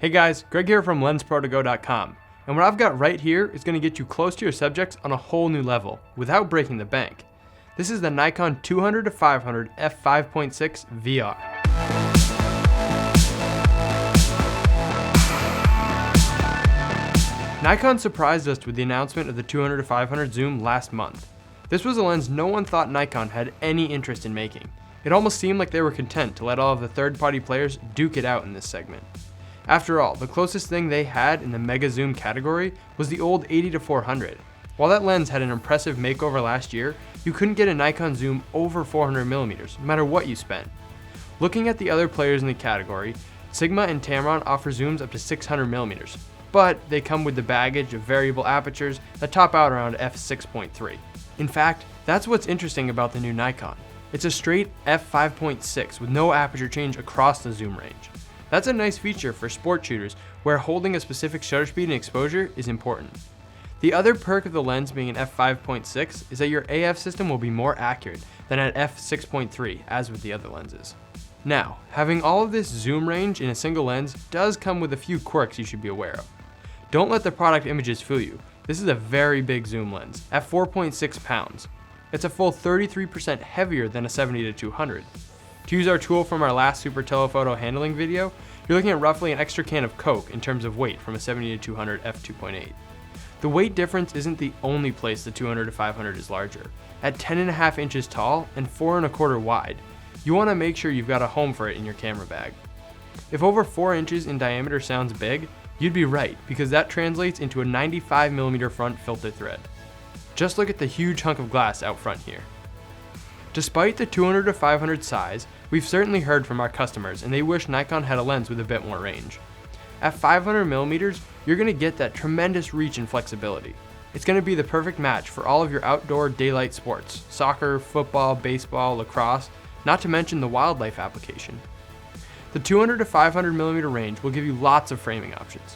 Hey guys, Greg here from LensProToGo.com, and what I've got right here is going to get you close to your subjects on a whole new level, without breaking the bank. This is the Nikon 200-500 f5.6 VR. Nikon surprised us with the announcement of the 200-500 zoom last month. This was a lens no one thought Nikon had any interest in making. It almost seemed like they were content to let all of the third-party players duke it out in this segment. After all, the closest thing they had in the mega zoom category was the old 80-400. While that lens had an impressive makeover last year, you couldn't get a Nikon zoom over 400mm, no matter what you spent. Looking at the other players in the category, Sigma and Tamron offer zooms up to 600mm, but they come with the baggage of variable apertures that top out around f6.3. In fact, that's what's interesting about the new Nikon. It's a straight f5.6 with no aperture change across the zoom range. That's a nice feature for sport shooters where holding a specific shutter speed and exposure is important. The other perk of the lens being an f5.6 is that your AF system will be more accurate than at f6.3 as with the other lenses. Now, having all of this zoom range in a single lens does come with a few quirks you should be aware of. Don't let the product images fool you. This is a very big zoom lens at 4.6 pounds. It's a full 33% heavier than a 70-200. To use our tool from our last super telephoto handling video, you're looking at roughly an extra can of Coke in terms of weight from a 70-200 f2.8. The weight difference isn't the only place the 200-500 is larger. At 10.5 inches tall and 4.25 wide, you want to make sure you've got a home for it in your camera bag. If over 4 inches in diameter sounds big, you'd be right, because that translates into a 95mm front filter thread. Just look at the huge hunk of glass out front here. Despite the 200-500 size, we've certainly heard from our customers and they wish Nikon had a lens with a bit more range. At 500mm, you're going to get that tremendous reach and flexibility. It's going to be the perfect match for all of your outdoor daylight sports, soccer, football, baseball, lacrosse, not to mention the wildlife application. The 200-500mm range will give you lots of framing options.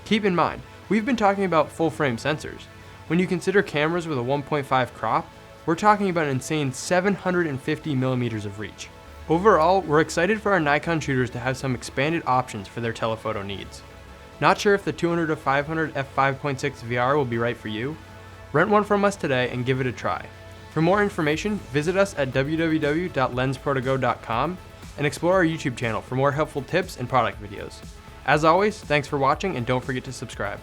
Keep in mind, we've been talking about full frame sensors. When you consider cameras with a 1.5 crop, we're talking about an insane 750mm of reach. Overall, we're excited for our Nikon shooters to have some expanded options for their telephoto needs. Not sure if the 200-500 f5.6 VR will be right for you? Rent one from us today and give it a try. For more information, visit us at www.lensprotogo.com and explore our YouTube channel for more helpful tips and product videos. As always, thanks for watching and don't forget to subscribe.